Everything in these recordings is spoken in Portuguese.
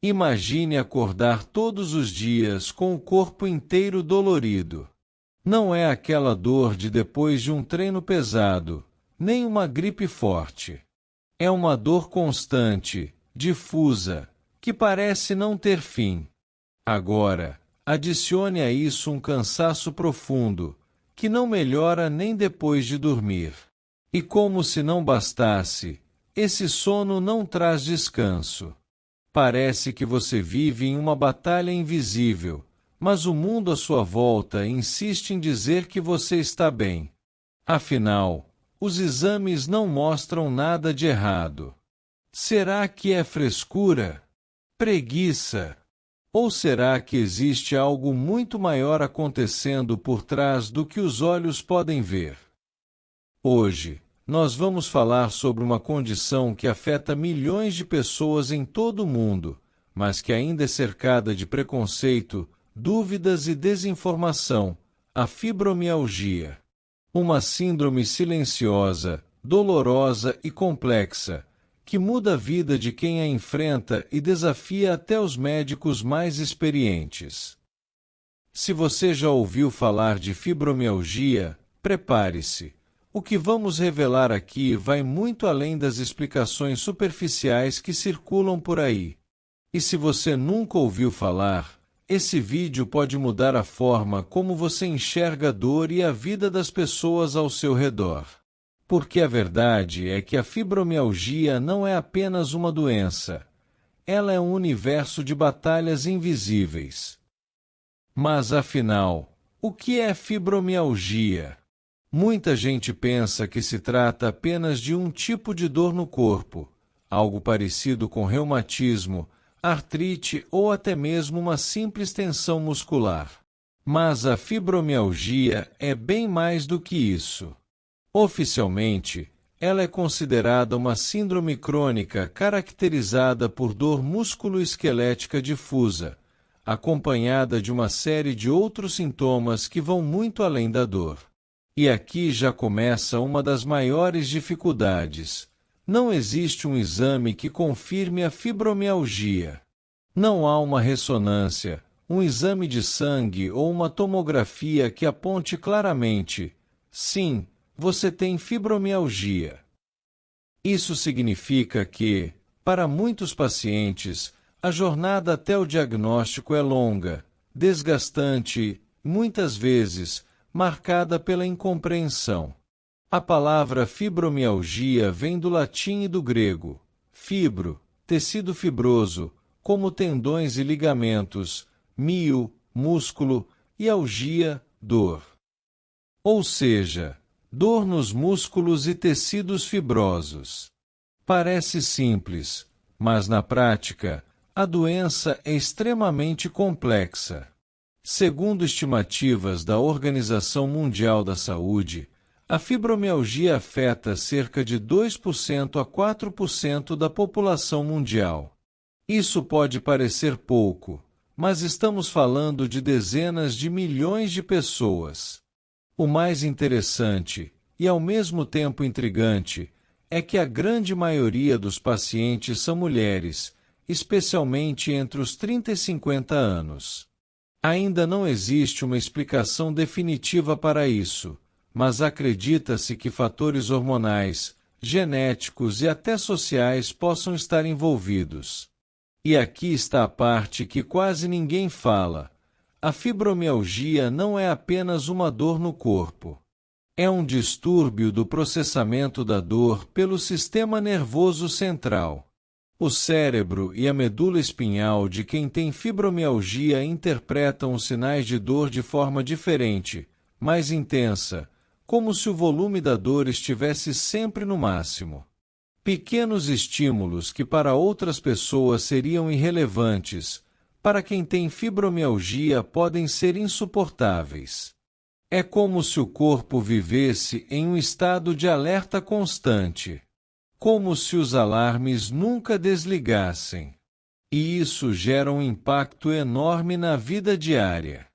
Imagine acordar todos os dias com o corpo inteiro dolorido. Não é aquela dor de depois de um treino pesado, nem uma gripe forte. É uma dor constante, difusa, que parece não ter fim. Agora, adicione a isso um cansaço profundo, que não melhora nem depois de dormir. E como se não bastasse, esse sono não traz descanso. Parece que você vive em uma batalha invisível, mas o mundo à sua volta insiste em dizer que você está bem. Afinal, os exames não mostram nada de errado. Será que é frescura? Preguiça? Ou será que existe algo muito maior acontecendo por trás do que os olhos podem ver? Hoje, nós vamos falar sobre uma condição que afeta milhões de pessoas em todo o mundo, mas que ainda é cercada de preconceito, dúvidas e desinformação: a fibromialgia. Uma síndrome silenciosa, dolorosa e complexa, que muda a vida de quem a enfrenta e desafia até os médicos mais experientes. Se você já ouviu falar de fibromialgia, prepare-se. O que vamos revelar aqui vai muito além das explicações superficiais que circulam por aí. E se você nunca ouviu falar, esse vídeo pode mudar a forma como você enxerga a dor e a vida das pessoas ao seu redor. Porque a verdade é que a fibromialgia não é apenas uma doença. Ela é um universo de batalhas invisíveis. Mas afinal, o que é fibromialgia? Muita gente pensa que se trata apenas de um tipo de dor no corpo, algo parecido com reumatismo, artrite ou até mesmo uma simples tensão muscular. Mas a fibromialgia é bem mais do que isso. Oficialmente, ela é considerada uma síndrome crônica caracterizada por dor músculo-esquelética difusa, acompanhada de uma série de outros sintomas que vão muito além da dor. E aqui já começa uma das maiores dificuldades. Não existe um exame que confirme a fibromialgia. Não há uma ressonância, um exame de sangue ou uma tomografia que aponte claramente: sim, você tem fibromialgia. Isso significa que, para muitos pacientes, a jornada até o diagnóstico é longa, desgastante e, muitas vezes, marcada pela incompreensão. A palavra fibromialgia vem do latim e do grego. Fibro, tecido fibroso, como tendões e ligamentos, mio, músculo, e algia, dor. Ou seja, dor nos músculos e tecidos fibrosos. Parece simples, mas na prática, a doença é extremamente complexa. Segundo estimativas da Organização Mundial da Saúde, a fibromialgia afeta cerca de 2% a 4% da população mundial. Isso pode parecer pouco, mas estamos falando de dezenas de milhões de pessoas. O mais interessante, e ao mesmo tempo intrigante, é que a grande maioria dos pacientes são mulheres, especialmente entre os 30 e 50 anos. Ainda não existe uma explicação definitiva para isso, mas acredita-se que fatores hormonais, genéticos e até sociais possam estar envolvidos. E aqui está a parte que quase ninguém fala. A fibromialgia não é apenas uma dor no corpo. É um distúrbio do processamento da dor pelo sistema nervoso central. O cérebro e a medula espinhal de quem tem fibromialgia interpretam os sinais de dor de forma diferente, mais intensa, como se o volume da dor estivesse sempre no máximo. Pequenos estímulos que para outras pessoas seriam irrelevantes, para quem tem fibromialgia podem ser insuportáveis. É como se o corpo vivesse em um estado de alerta constante. Como se os alarmes nunca desligassem. E isso gera um impacto enorme na vida diária.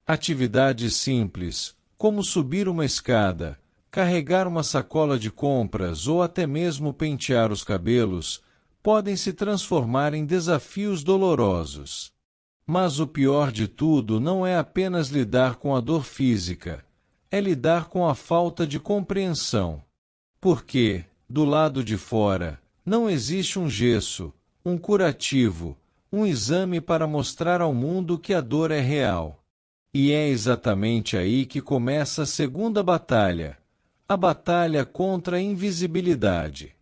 Atividades simples, como subir uma escada, carregar uma sacola de compras ou até mesmo pentear os cabelos, podem se transformar em desafios dolorosos. Mas o pior de tudo não é apenas lidar com a dor física, é lidar com a falta de compreensão. Porque, do lado de fora, não existe um gesso, um curativo, um exame para mostrar ao mundo que a dor é real. E é exatamente aí que começa a segunda batalha, a batalha contra a invisibilidade.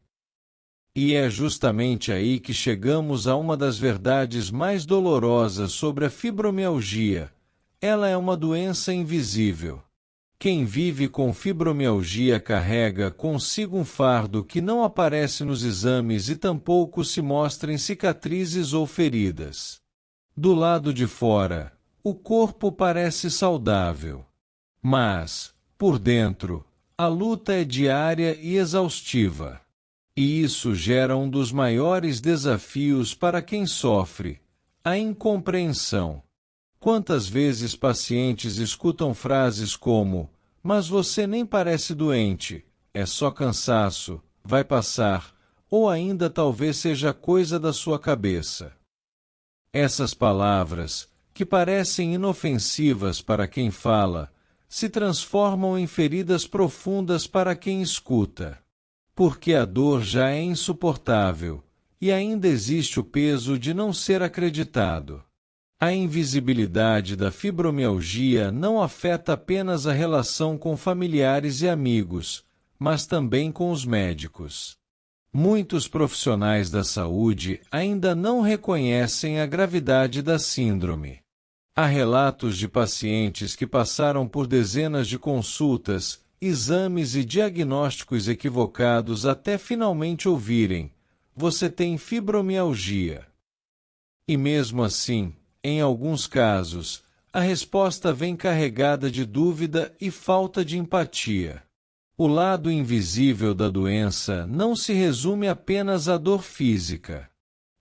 E é justamente aí que chegamos a uma das verdades mais dolorosas sobre a fibromialgia. Ela é uma doença invisível. Quem vive com fibromialgia carrega consigo um fardo que não aparece nos exames e tampouco se mostra em cicatrizes ou feridas. Do lado de fora, o corpo parece saudável. Mas, por dentro, a luta é diária e exaustiva. E isso gera um dos maiores desafios para quem sofre: a incompreensão. Quantas vezes pacientes escutam frases como: "Mas você nem parece doente, é só cansaço, vai passar", ou ainda talvez seja coisa da sua cabeça. Essas palavras, que parecem inofensivas para quem fala, se transformam em feridas profundas para quem escuta. Porque a dor já é insuportável, e ainda existe o peso de não ser acreditado. A invisibilidade da fibromialgia não afeta apenas a relação com familiares e amigos, mas também com os médicos. Muitos profissionais da saúde ainda não reconhecem a gravidade da síndrome. Há relatos de pacientes que passaram por dezenas de consultas, exames e diagnósticos equivocados até finalmente ouvirem: "Você tem fibromialgia". E mesmo assim, em alguns casos, a resposta vem carregada de dúvida e falta de empatia. O lado invisível da doença não se resume apenas à dor física.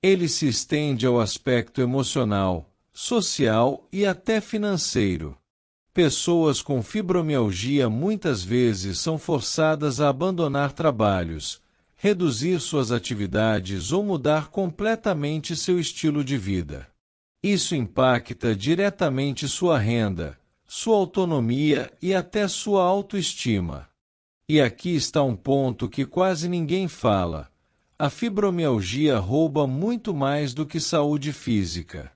Ele se estende ao aspecto emocional, social e até financeiro. Pessoas com fibromialgia muitas vezes são forçadas a abandonar trabalhos, reduzir suas atividades ou mudar completamente seu estilo de vida. Isso impacta diretamente sua renda, sua autonomia e até sua autoestima. E aqui está um ponto que quase ninguém fala: a fibromialgia rouba muito mais do que saúde física.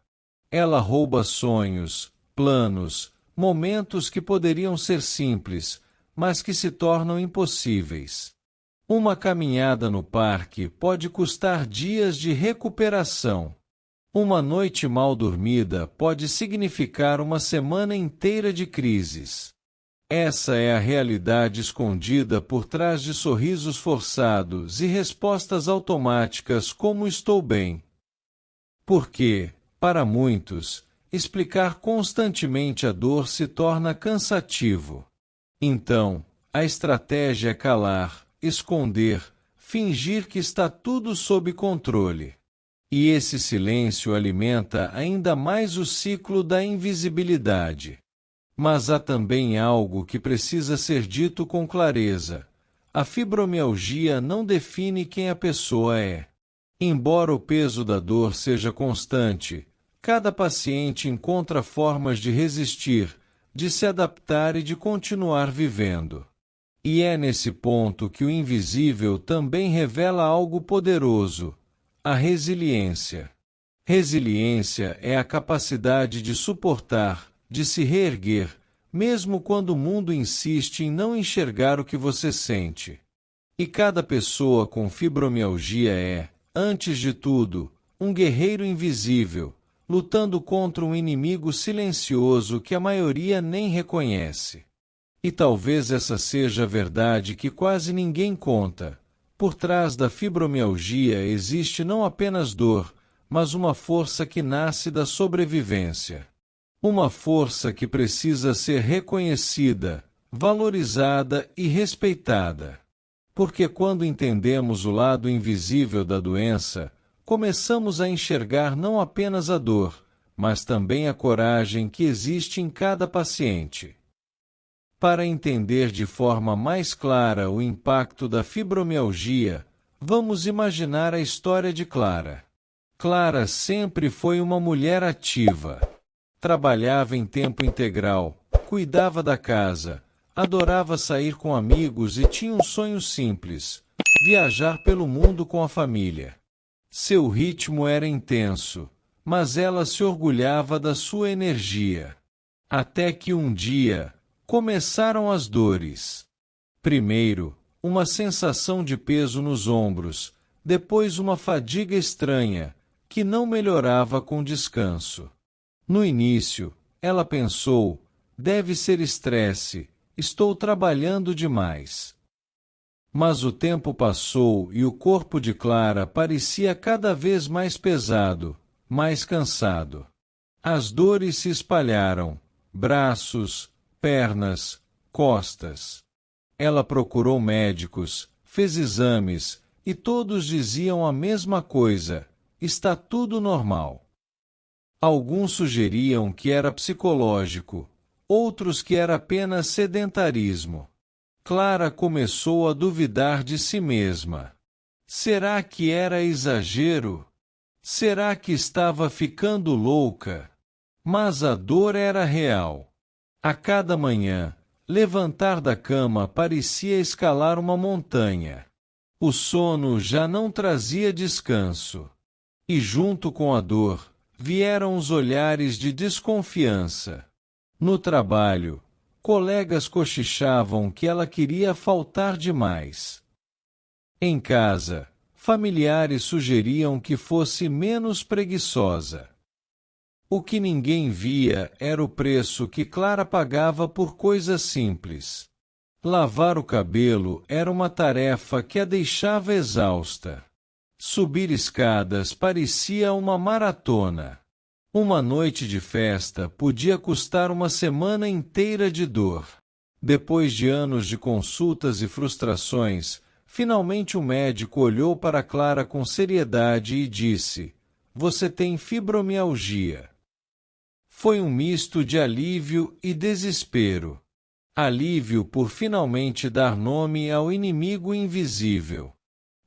Ela rouba sonhos, planos, momentos que poderiam ser simples, mas que se tornam impossíveis. Uma caminhada no parque pode custar dias de recuperação. Uma noite mal dormida pode significar uma semana inteira de crises. Essa é a realidade escondida por trás de sorrisos forçados e respostas automáticas como "estou bem". Porque, para muitos, explicar constantemente a dor se torna cansativo. Então, a estratégia é calar, esconder, fingir que está tudo sob controle. E esse silêncio alimenta ainda mais o ciclo da invisibilidade. Mas há também algo que precisa ser dito com clareza: a fibromialgia não define quem a pessoa é. Embora o peso da dor seja constante, cada paciente encontra formas de resistir, de se adaptar e de continuar vivendo. E é nesse ponto que o invisível também revela algo poderoso: a resiliência. Resiliência é a capacidade de suportar, de se reerguer, mesmo quando o mundo insiste em não enxergar o que você sente. E cada pessoa com fibromialgia é, antes de tudo, um guerreiro invisível, lutando contra um inimigo silencioso que a maioria nem reconhece. E talvez essa seja a verdade que quase ninguém conta: por trás da fibromialgia existe não apenas dor, mas uma força que nasce da sobrevivência. Uma força que precisa ser reconhecida, valorizada e respeitada. Porque quando entendemos o lado invisível da doença, começamos a enxergar não apenas a dor, mas também a coragem que existe em cada paciente. Para entender de forma mais clara o impacto da fibromialgia, Vamos imaginar a história de Clara. Clara sempre foi uma mulher ativa. Trabalhava em tempo integral, cuidava da casa, adorava sair com amigos e tinha um sonho simples: viajar pelo mundo com a família. Seu ritmo era intenso, mas ela se orgulhava da sua energia. Até que um dia, começaram as dores. Primeiro, uma sensação de peso nos ombros, depois uma fadiga estranha, que não melhorava com descanso. No início, ela pensou: deve ser estresse, estou trabalhando demais. Mas o tempo passou e o corpo de Clara parecia cada vez mais pesado, mais cansado. As dores se espalharam: braços, pernas, costas. Ela procurou médicos, fez exames, e todos diziam a mesma coisa: está tudo normal. Alguns sugeriam que era psicológico, outros que era apenas sedentarismo. Clara começou a duvidar de si mesma. Será que era exagero? Será que estava ficando louca? Mas a dor era real. A cada manhã, levantar da cama parecia escalar uma montanha. O sono já não trazia descanso. E junto com a dor, vieram os olhares de desconfiança. No trabalho, colegas cochichavam que ela queria faltar demais. Em casa, familiares sugeriam que fosse menos preguiçosa. O que ninguém via era o preço que Clara pagava por coisas simples. Lavar o cabelo era uma tarefa que a deixava exausta. Subir escadas parecia uma maratona. Uma noite de festa podia custar uma semana inteira de dor. Depois de anos de consultas e frustrações, finalmente o médico olhou para Clara com seriedade e disse: "Você tem fibromialgia." Foi um misto de alívio e desespero. Alívio por finalmente dar nome ao inimigo invisível.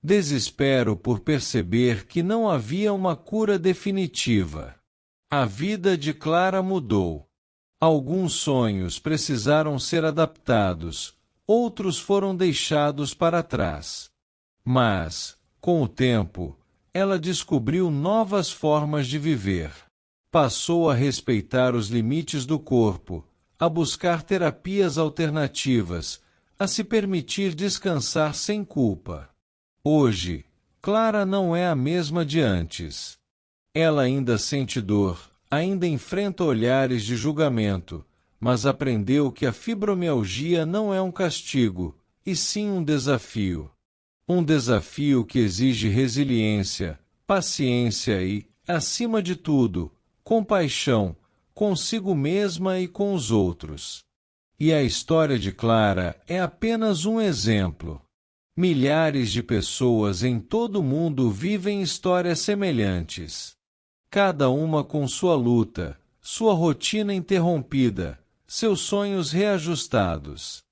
Desespero por perceber que não havia uma cura definitiva. A vida de Clara mudou. Alguns sonhos precisaram ser adaptados, outros foram deixados para trás. Mas, com o tempo, ela descobriu novas formas de viver. Passou a respeitar os limites do corpo, a buscar terapias alternativas, a se permitir descansar sem culpa. Hoje, Clara não é a mesma de antes. Ela ainda sente dor, ainda enfrenta olhares de julgamento, mas aprendeu que a fibromialgia não é um castigo, e sim um desafio. Um desafio que exige resiliência, paciência e, acima de tudo, compaixão, consigo mesma e com os outros. E a história de Clara é apenas um exemplo. Milhares de pessoas em todo o mundo vivem histórias semelhantes. Cada uma com sua luta, sua rotina interrompida, seus sonhos reajustados.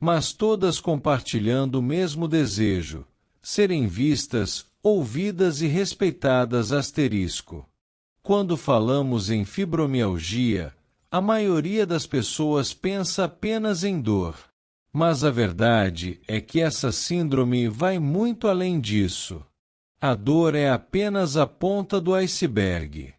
Mas todas compartilhando o mesmo desejo: serem vistas, ouvidas e respeitadas. Quando falamos em fibromialgia, a maioria das pessoas pensa apenas em dor. Mas a verdade é que essa síndrome vai muito além disso. A dor é apenas a ponta do iceberg.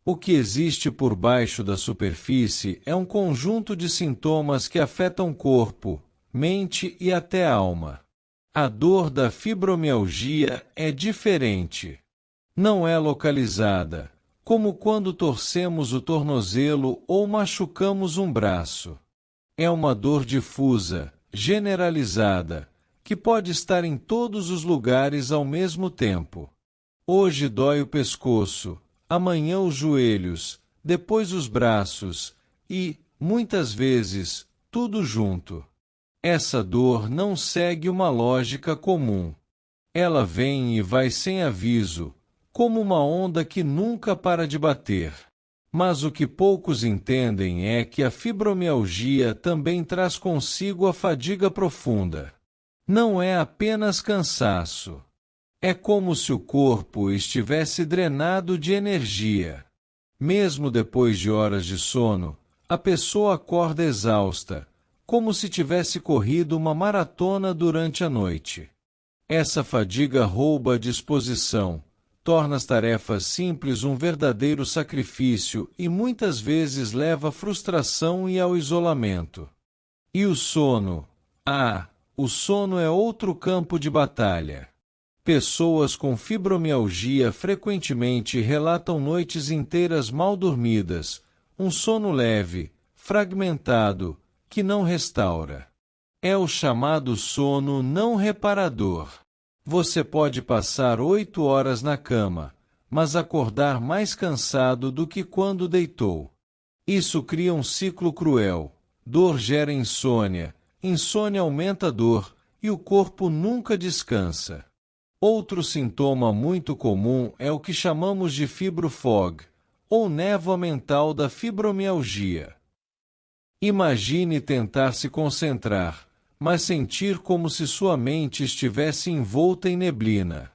O que existe por baixo da superfície é um conjunto de sintomas que afetam corpo, mente e até alma. A dor da fibromialgia é diferente. Não é localizada, como quando torcemos o tornozelo ou machucamos um braço. É uma dor difusa, generalizada, que pode estar em todos os lugares ao mesmo tempo. Hoje dói o pescoço, amanhã os joelhos, depois os braços e, muitas vezes, tudo junto. Essa dor não segue uma lógica comum. Ela vem e vai sem aviso, como uma onda que nunca para de bater. Mas o que poucos entendem é que a fibromialgia também traz consigo a fadiga profunda. Não é apenas cansaço. É como se o corpo estivesse drenado de energia. Mesmo depois de horas de sono, a pessoa acorda exausta, como se tivesse corrido uma maratona durante a noite. Essa fadiga rouba a disposição, torna as tarefas simples um verdadeiro sacrifício e muitas vezes leva à frustração e ao isolamento. E o sono? O sono é outro campo de batalha. Pessoas com fibromialgia frequentemente relatam noites inteiras mal dormidas, um sono leve, fragmentado, que não restaura. É o chamado sono não reparador. Você pode passar 8 horas na cama, mas acordar mais cansado do que quando deitou. Isso cria um ciclo cruel. Dor gera insônia, insônia aumenta a dor, e o corpo nunca descansa. Outro sintoma muito comum é o que chamamos de fibrofog, ou névoa mental da fibromialgia. Imagine tentar se concentrar, mas sentir como se sua mente estivesse envolta em neblina.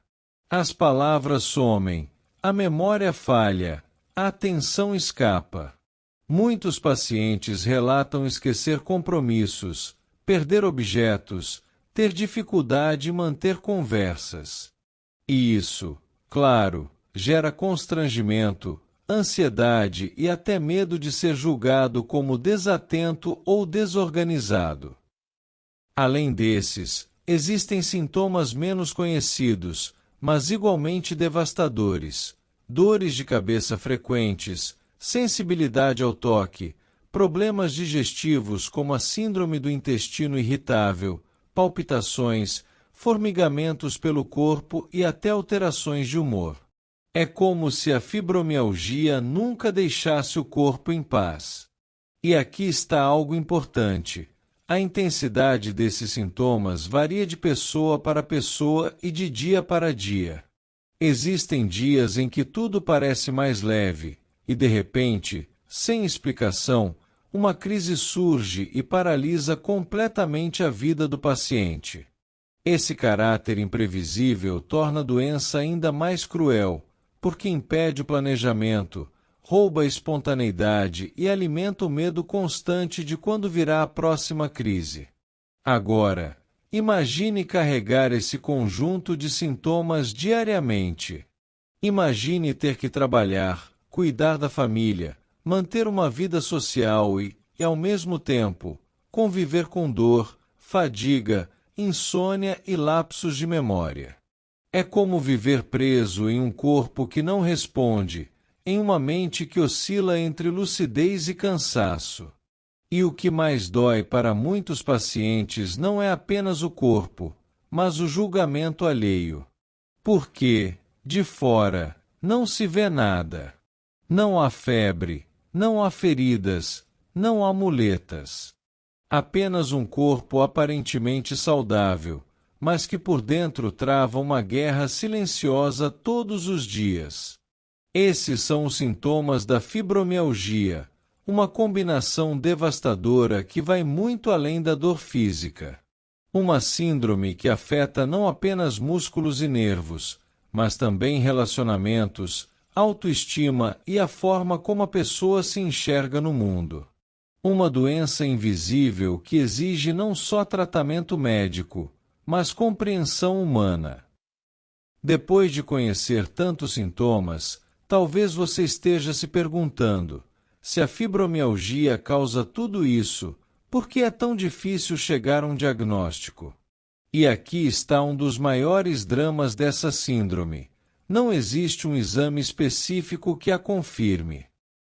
As palavras somem, a memória falha, a atenção escapa. Muitos pacientes relatam esquecer compromissos, perder objetos, ter dificuldade em manter conversas. E isso, claro, gera constrangimento, ansiedade e até medo de ser julgado como desatento ou desorganizado. Além desses, existem sintomas menos conhecidos, mas igualmente devastadores: dores de cabeça frequentes, sensibilidade ao toque, problemas digestivos como a síndrome do intestino irritável, palpitações, formigamentos pelo corpo e até alterações de humor. É como se a fibromialgia nunca deixasse o corpo em paz. E aqui está algo importante. A intensidade desses sintomas varia de pessoa para pessoa e de dia para dia. Existem dias em que tudo parece mais leve, e de repente, sem explicação, uma crise surge e paralisa completamente a vida do paciente. Esse caráter imprevisível torna a doença ainda mais cruel, porque impede o planejamento, rouba a espontaneidade e alimenta o medo constante de quando virá a próxima crise. Agora, imagine carregar esse conjunto de sintomas diariamente. Imagine ter que trabalhar, cuidar da família, manter uma vida social e, ao mesmo tempo, conviver com dor, fadiga, insônia e lapsos de memória. É como viver preso em um corpo que não responde, em uma mente que oscila entre lucidez e cansaço. E o que mais dói para muitos pacientes não é apenas o corpo, mas o julgamento alheio. Porque, de fora, não se vê nada. Não há febre, não há feridas, não há muletas. Apenas um corpo aparentemente saudável, mas que por dentro trava uma guerra silenciosa todos os dias. Esses são os sintomas da fibromialgia, uma combinação devastadora que vai muito além da dor física. Uma síndrome que afeta não apenas músculos e nervos, mas também relacionamentos, autoestima e a forma como a pessoa se enxerga no mundo. Uma doença invisível que exige não só tratamento médico, mas compreensão humana. Depois de conhecer tantos sintomas, talvez você esteja se perguntando: se a fibromialgia causa tudo isso, por que é tão difícil chegar a um diagnóstico? E aqui está um dos maiores dramas dessa síndrome: não existe um exame específico que a confirme.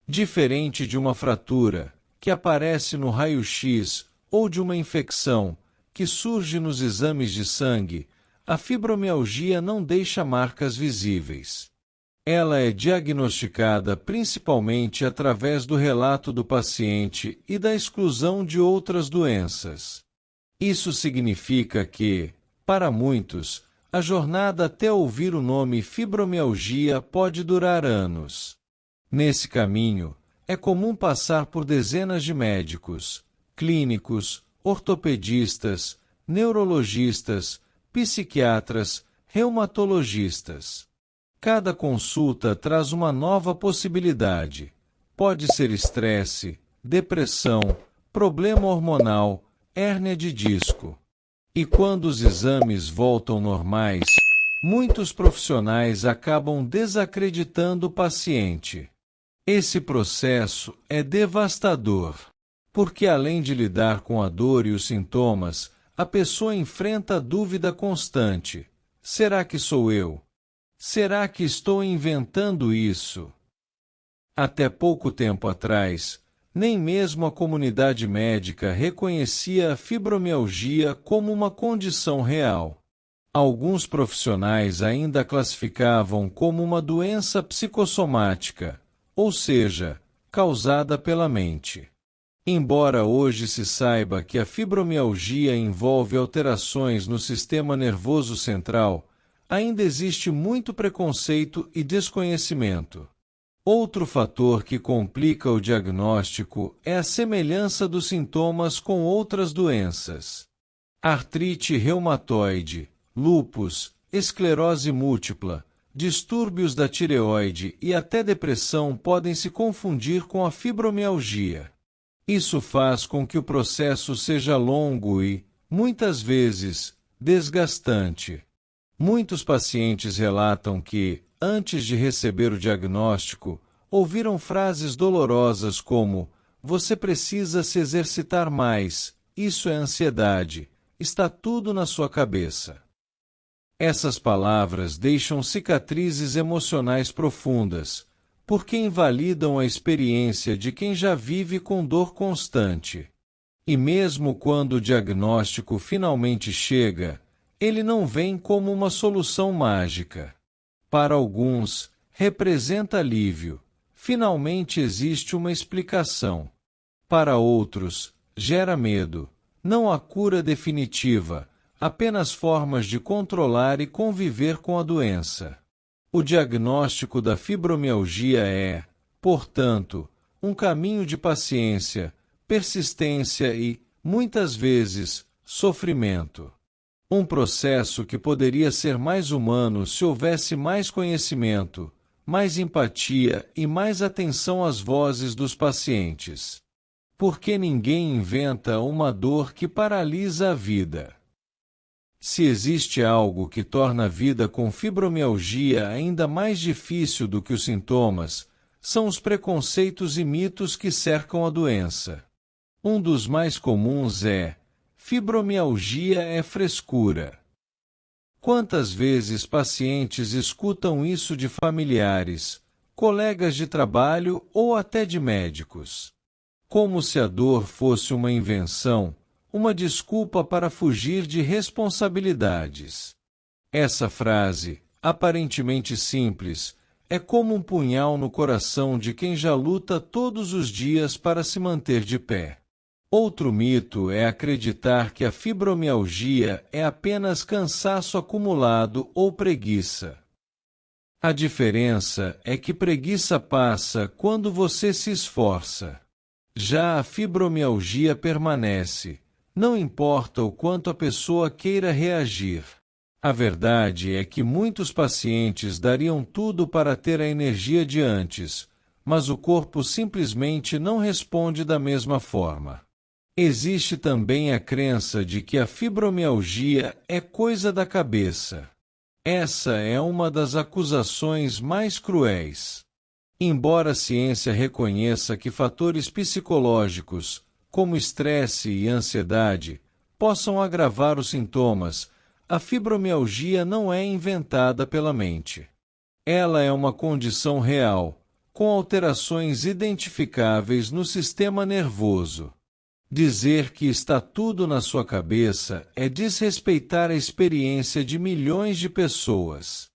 Diferente de uma fratura, que aparece no raio-x, ou de uma infecção, que surge nos exames de sangue, a fibromialgia não deixa marcas visíveis. Ela é diagnosticada principalmente através do relato do paciente e da exclusão de outras doenças. Isso significa que, para muitos, a jornada até ouvir o nome fibromialgia pode durar anos. Nesse caminho, é comum passar por dezenas de médicos, clínicos, ortopedistas, neurologistas, psiquiatras, reumatologistas. Cada consulta traz uma nova possibilidade. Pode ser estresse, depressão, problema hormonal, hérnia de disco. E quando os exames voltam normais, muitos profissionais acabam desacreditando o paciente. Esse processo é devastador, porque além de lidar com a dor e os sintomas, a pessoa enfrenta a dúvida constante: será que sou eu? Será que estou inventando isso? Até pouco tempo atrás, nem mesmo a comunidade médica reconhecia a fibromialgia como uma condição real. Alguns profissionais ainda a classificavam como uma doença psicossomática, ou seja, causada pela mente. Embora hoje se saiba que a fibromialgia envolve alterações no sistema nervoso central, ainda existe muito preconceito e desconhecimento. Outro fator que complica o diagnóstico é a semelhança dos sintomas com outras doenças. Artrite reumatoide, lúpus, esclerose múltipla, distúrbios da tireoide e até depressão podem se confundir com a fibromialgia. Isso faz com que o processo seja longo e, muitas vezes, desgastante. Muitos pacientes relatam que, antes de receber o diagnóstico, ouviram frases dolorosas como: "Você precisa se exercitar mais, isso é ansiedade, está tudo na sua cabeça." Essas palavras deixam cicatrizes emocionais profundas, porque invalidam a experiência de quem já vive com dor constante. E mesmo quando o diagnóstico finalmente chega, ele não vem como uma solução mágica. Para alguns, representa alívio. Finalmente existe uma explicação. Para outros, gera medo. Não há cura definitiva, apenas formas de controlar e conviver com a doença. O diagnóstico da fibromialgia é, portanto, um caminho de paciência, persistência e, muitas vezes, sofrimento. Um processo que poderia ser mais humano se houvesse mais conhecimento, mais empatia e mais atenção às vozes dos pacientes. Porque ninguém inventa uma dor que paralisa a vida. Se existe algo que torna a vida com fibromialgia ainda mais difícil do que os sintomas, são os preconceitos e mitos que cercam a doença. Um dos mais comuns é: fibromialgia é frescura. Quantas vezes pacientes escutam isso de familiares, colegas de trabalho ou até de médicos? Como se a dor fosse uma invenção, uma desculpa para fugir de responsabilidades. Essa frase, aparentemente simples, é como um punhal no coração de quem já luta todos os dias para se manter de pé. Outro mito é acreditar que a fibromialgia é apenas cansaço acumulado ou preguiça. A diferença é que preguiça passa quando você se esforça. Já a fibromialgia permanece, não importa o quanto a pessoa queira reagir. A verdade é que muitos pacientes dariam tudo para ter a energia de antes, mas o corpo simplesmente não responde da mesma forma. Existe também a crença de que a fibromialgia é coisa da cabeça. Essa é uma das acusações mais cruéis. Embora a ciência reconheça que fatores psicológicos, como estresse e ansiedade, possam agravar os sintomas, a fibromialgia não é inventada pela mente. Ela é uma condição real, com alterações identificáveis no sistema nervoso. Dizer que está tudo na sua cabeça é desrespeitar a experiência de milhões de pessoas.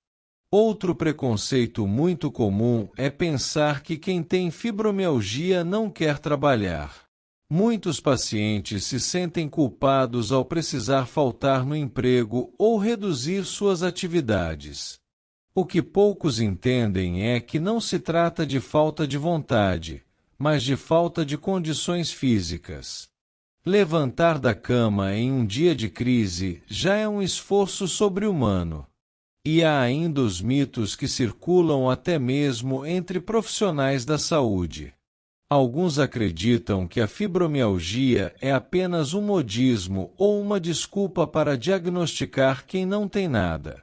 Outro preconceito muito comum é pensar que quem tem fibromialgia não quer trabalhar. Muitos pacientes se sentem culpados ao precisar faltar no emprego ou reduzir suas atividades. O que poucos entendem é que não se trata de falta de vontade, mas de falta de condições físicas. Levantar da cama em um dia de crise já é um esforço sobre-humano. E há ainda os mitos que circulam até mesmo entre profissionais da saúde. Alguns acreditam que a fibromialgia é apenas um modismo ou uma desculpa para diagnosticar quem não tem nada.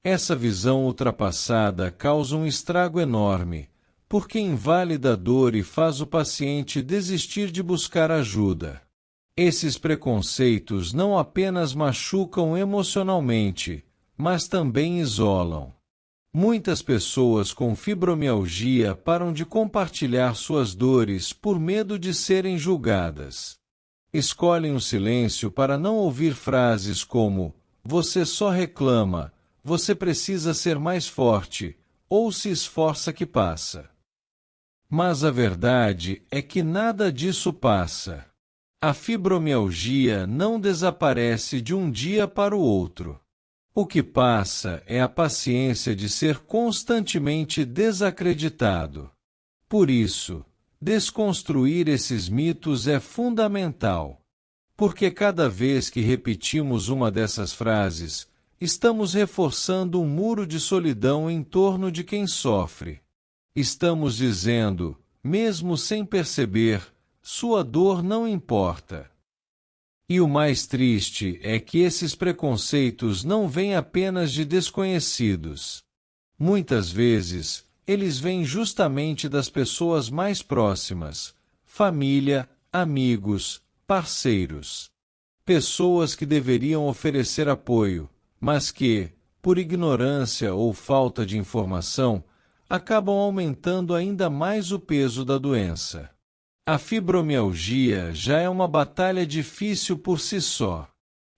Essa visão ultrapassada causa um estrago enorme, porque invalida a dor e faz o paciente desistir de buscar ajuda. Esses preconceitos não apenas machucam emocionalmente, mas também isolam. Muitas pessoas com fibromialgia param de compartilhar suas dores por medo de serem julgadas. Escolhem o silêncio para não ouvir frases como "você só reclama", "você precisa ser mais forte", ou "se esforça que passa". Mas a verdade é que nada disso passa. A fibromialgia não desaparece de um dia para o outro. O que passa é a paciência de ser constantemente desacreditado. Por isso, desconstruir esses mitos é fundamental. Porque cada vez que repetimos uma dessas frases, estamos reforçando um muro de solidão em torno de quem sofre. Estamos dizendo, mesmo sem perceber, sua dor não importa. E o mais triste é que esses preconceitos não vêm apenas de desconhecidos. Muitas vezes, eles vêm justamente das pessoas mais próximas: família, amigos, parceiros. Pessoas que deveriam oferecer apoio, mas que, por ignorância ou falta de informação, acabam aumentando ainda mais o peso da doença. A fibromialgia já é uma batalha difícil por si só.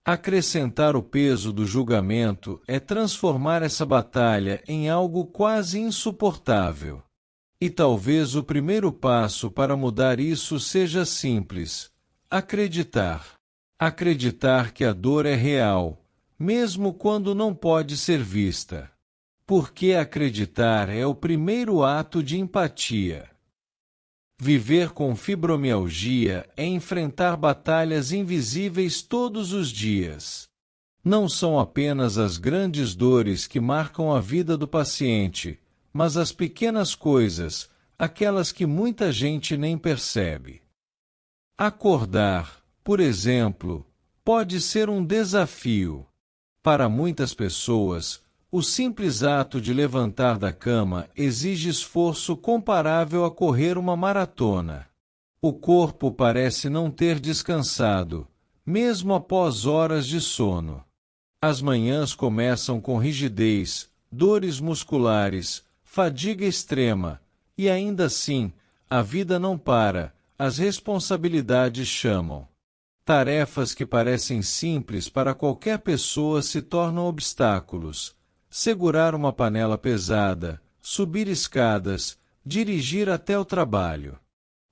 Acrescentar o peso do julgamento é transformar essa batalha em algo quase insuportável. E talvez o primeiro passo para mudar isso seja simples: acreditar. Acreditar que a dor é real, mesmo quando não pode ser vista. Porque acreditar é o primeiro ato de empatia. Viver com fibromialgia é enfrentar batalhas invisíveis todos os dias. Não são apenas as grandes dores que marcam a vida do paciente, mas as pequenas coisas, aquelas que muita gente nem percebe. Acordar, por exemplo, pode ser um desafio. Para muitas pessoas, o simples ato de levantar da cama exige esforço comparável a correr uma maratona. O corpo parece não ter descansado, mesmo após horas de sono. As manhãs começam com rigidez, dores musculares, fadiga extrema, e ainda assim, a vida não para, as responsabilidades chamam. Tarefas que parecem simples para qualquer pessoa se tornam obstáculos. Segurar uma panela pesada, subir escadas, dirigir até o trabalho.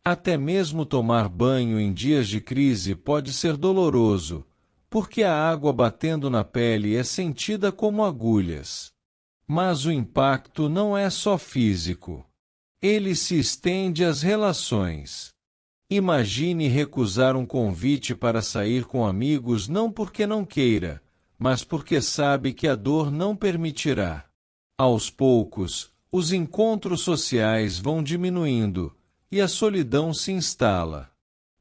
Até mesmo tomar banho em dias de crise pode ser doloroso, porque a água batendo na pele é sentida como agulhas. Mas o impacto não é só físico. Ele se estende às relações. Imagine recusar um convite para sair com amigos não porque não queira, mas porque sabe que a dor não permitirá. Aos poucos, os encontros sociais vão diminuindo, e a solidão se instala.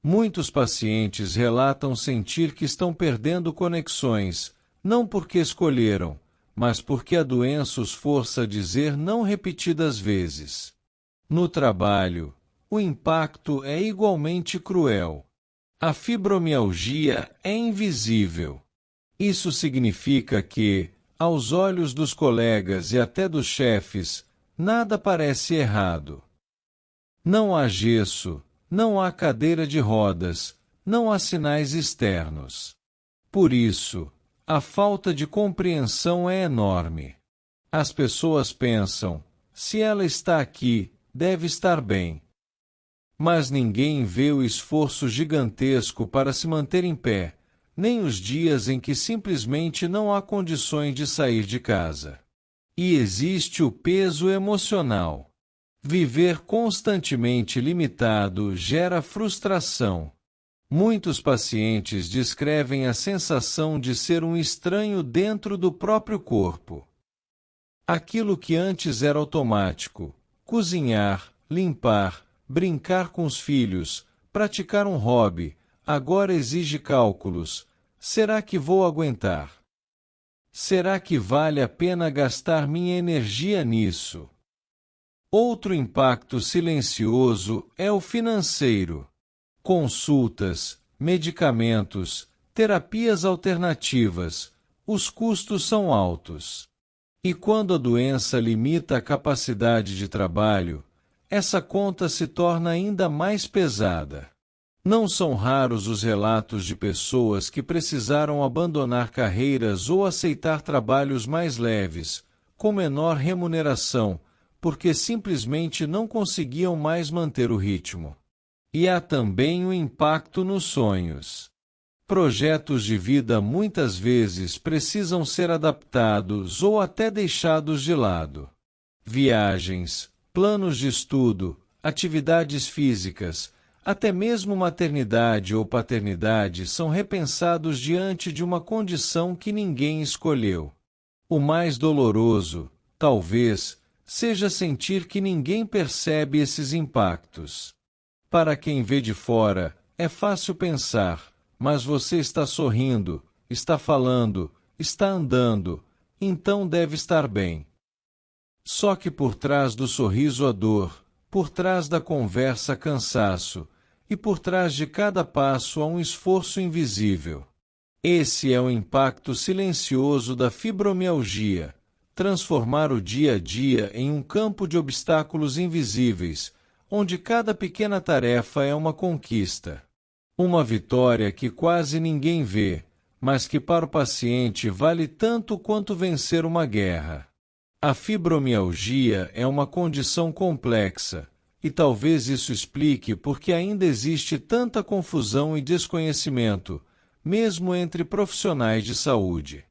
Muitos pacientes relatam sentir que estão perdendo conexões, não porque escolheram, mas porque a doença os força a dizer não repetidas vezes. No trabalho, o impacto é igualmente cruel. A fibromialgia é invisível. Isso significa que, aos olhos dos colegas e até dos chefes, nada parece errado. Não há gesso, não há cadeira de rodas, não há sinais externos. Por isso, a falta de compreensão é enorme. As pessoas pensam, se ela está aqui, deve estar bem. Mas ninguém vê o esforço gigantesco para se manter em pé, nem os dias em que simplesmente não há condições de sair de casa. E existe o peso emocional. Viver constantemente limitado gera frustração. Muitos pacientes descrevem a sensação de ser um estranho dentro do próprio corpo. Aquilo que antes era automático, cozinhar, limpar, brincar com os filhos, praticar um hobby, agora exige cálculos. Será que vou aguentar? Será que vale a pena gastar minha energia nisso? Outro impacto silencioso é o financeiro. Consultas, medicamentos, terapias alternativas, os custos são altos. E quando a doença limita a capacidade de trabalho, essa conta se torna ainda mais pesada. Não são raros os relatos de pessoas que precisaram abandonar carreiras ou aceitar trabalhos mais leves, com menor remuneração, porque simplesmente não conseguiam mais manter o ritmo. E há também o impacto nos sonhos. Projetos de vida muitas vezes precisam ser adaptados ou até deixados de lado. Viagens, planos de estudo, atividades físicas, até mesmo maternidade ou paternidade são repensados diante de uma condição que ninguém escolheu. O mais doloroso, talvez, seja sentir que ninguém percebe esses impactos. Para quem vê de fora, é fácil pensar, mas você está sorrindo, está falando, está andando, então deve estar bem. Só que por trás do sorriso há dor, por trás da conversa cansaço, e por trás de cada passo há um esforço invisível. Esse é o impacto silencioso da fibromialgia, transformar o dia a dia em um campo de obstáculos invisíveis, onde cada pequena tarefa é uma conquista. Uma vitória que quase ninguém vê, mas que para o paciente vale tanto quanto vencer uma guerra. A fibromialgia é uma condição complexa, e talvez isso explique por que ainda existe tanta confusão e desconhecimento, mesmo entre profissionais de saúde.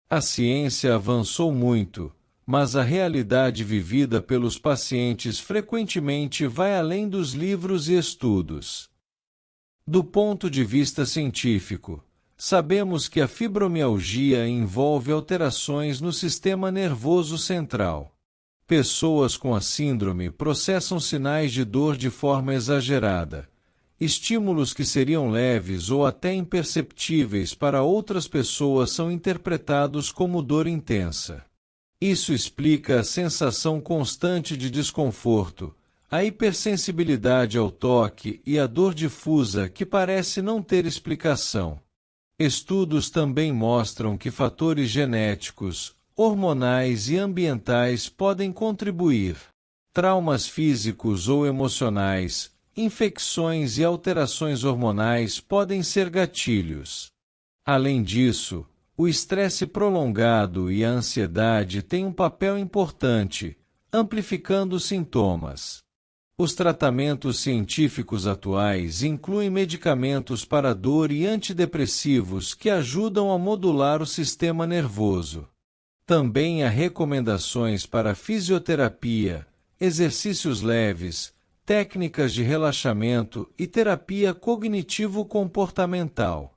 A ciência avançou muito, mas a realidade vivida pelos pacientes frequentemente vai além dos livros e estudos. Do ponto de vista científico, sabemos que a fibromialgia envolve alterações no sistema nervoso central. Pessoas com a síndrome processam sinais de dor de forma exagerada. Estímulos que seriam leves ou até imperceptíveis para outras pessoas são interpretados como dor intensa. Isso explica a sensação constante de desconforto, a hipersensibilidade ao toque e a dor difusa que parece não ter explicação. Estudos também mostram que fatores genéticos, hormonais e ambientais podem contribuir. Traumas físicos ou emocionais, infecções e alterações hormonais podem ser gatilhos. Além disso, o estresse prolongado e a ansiedade têm um papel importante, amplificando sintomas. Os tratamentos científicos atuais incluem medicamentos para dor e antidepressivos que ajudam a modular o sistema nervoso. Também há recomendações para fisioterapia, exercícios leves, técnicas de relaxamento e terapia cognitivo-comportamental.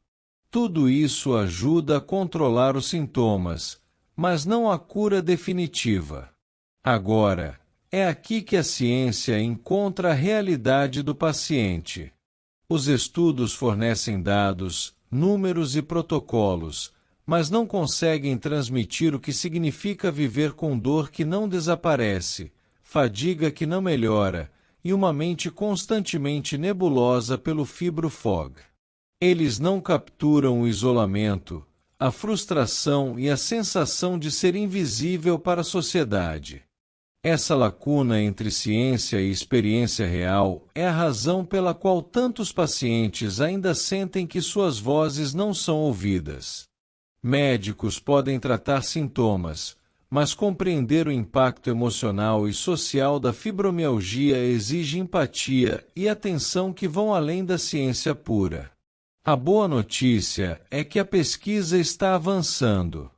Tudo isso ajuda a controlar os sintomas, mas não a cura definitiva. Agora, é aqui que a ciência encontra a realidade do paciente. Os estudos fornecem dados, números e protocolos, mas não conseguem transmitir o que significa viver com dor que não desaparece, fadiga que não melhora, e uma mente constantemente nebulosa pelo fibro-fog. Eles não capturam o isolamento, a frustração e a sensação de ser invisível para a sociedade. Essa lacuna entre ciência e experiência real é a razão pela qual tantos pacientes ainda sentem que suas vozes não são ouvidas. Médicos podem tratar sintomas, mas compreender o impacto emocional e social da fibromialgia exige empatia e atenção que vão além da ciência pura. A boa notícia é que a pesquisa está avançando.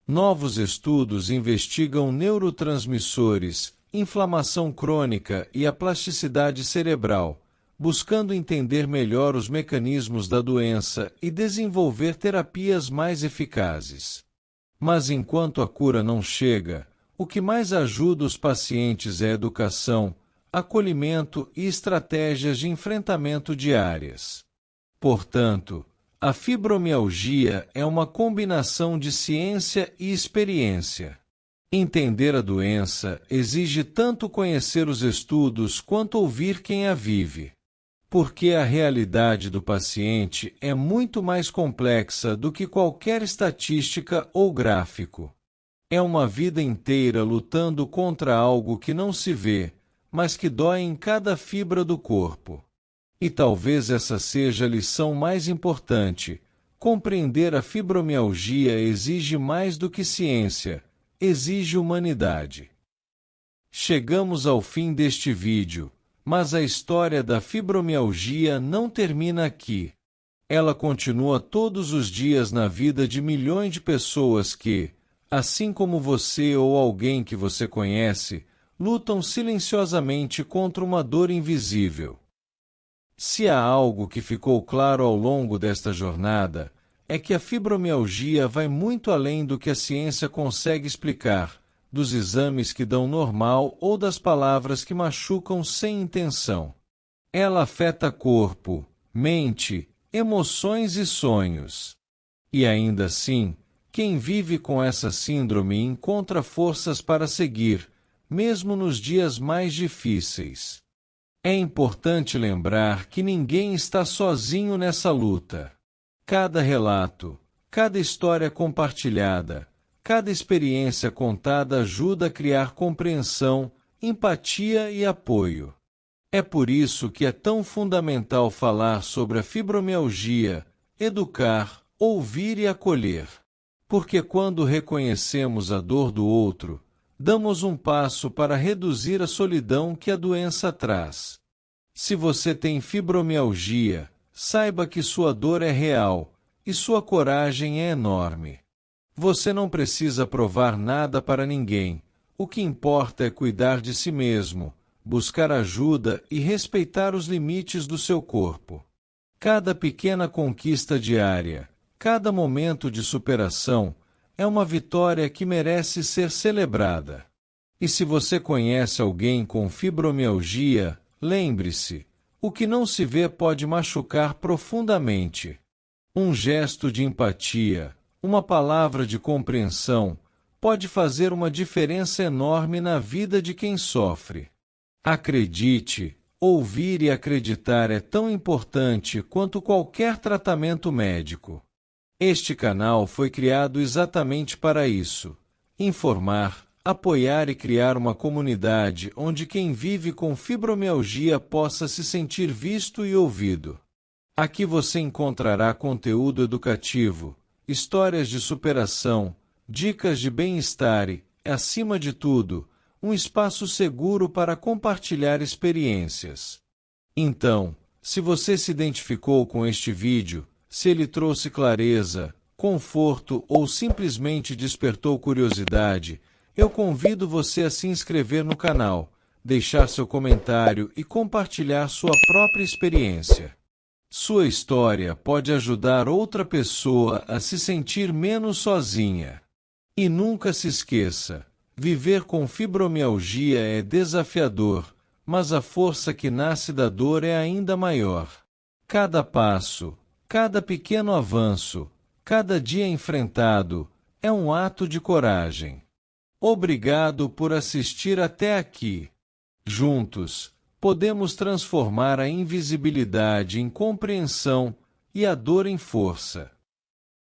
Novos estudos investigam neurotransmissores, inflamação crônica e a plasticidade cerebral, buscando entender melhor os mecanismos da doença e desenvolver terapias mais eficazes. Mas enquanto a cura não chega, o que mais ajuda os pacientes é educação, acolhimento e estratégias de enfrentamento diárias. Portanto, a fibromialgia é uma combinação de ciência e experiência. Entender a doença exige tanto conhecer os estudos quanto ouvir quem a vive. Porque a realidade do paciente é muito mais complexa do que qualquer estatística ou gráfico. É uma vida inteira lutando contra algo que não se vê, mas que dói em cada fibra do corpo. E talvez essa seja a lição mais importante. Compreender a fibromialgia exige mais do que ciência, exige humanidade. Chegamos ao fim deste vídeo, mas a história da fibromialgia não termina aqui. Ela continua todos os dias na vida de milhões de pessoas que, assim como você ou alguém que você conhece, lutam silenciosamente contra uma dor invisível. Se há algo que ficou claro ao longo desta jornada, é que a fibromialgia vai muito além do que a ciência consegue explicar, dos exames que dão normal ou das palavras que machucam sem intenção. Ela afeta corpo, mente, emoções e sonhos. E ainda assim, quem vive com essa síndrome encontra forças para seguir, mesmo nos dias mais difíceis. É importante lembrar que ninguém está sozinho nessa luta. Cada relato, cada história compartilhada, cada experiência contada ajuda a criar compreensão, empatia e apoio. É por isso que é tão fundamental falar sobre a fibromialgia, educar, ouvir e acolher. Porque quando reconhecemos a dor do outro, damos um passo para reduzir a solidão que a doença traz. Se você tem fibromialgia, saiba que sua dor é real e sua coragem é enorme. Você não precisa provar nada para ninguém. O que importa é cuidar de si mesmo, buscar ajuda e respeitar os limites do seu corpo. Cada pequena conquista diária, cada momento de superação, é uma vitória que merece ser celebrada. E se você conhece alguém com fibromialgia, lembre-se, o que não se vê pode machucar profundamente. Um gesto de empatia, uma palavra de compreensão, pode fazer uma diferença enorme na vida de quem sofre. Acredite, ouvir e acreditar é tão importante quanto qualquer tratamento médico. Este canal foi criado exatamente para isso: informar, apoiar e criar uma comunidade onde quem vive com fibromialgia possa se sentir visto e ouvido. Aqui você encontrará conteúdo educativo, histórias de superação, dicas de bem-estar e, acima de tudo, um espaço seguro para compartilhar experiências. Então, se você se identificou com este vídeo, se ele trouxe clareza, conforto ou simplesmente despertou curiosidade, eu convido você a se inscrever no canal, deixar seu comentário e compartilhar sua própria experiência. Sua história pode ajudar outra pessoa a se sentir menos sozinha. E nunca se esqueça, viver com fibromialgia é desafiador, mas a força que nasce da dor é ainda maior. Cada passo, cada pequeno avanço, cada dia enfrentado, é um ato de coragem. Obrigado por assistir até aqui. Juntos, podemos transformar a invisibilidade em compreensão e a dor em força.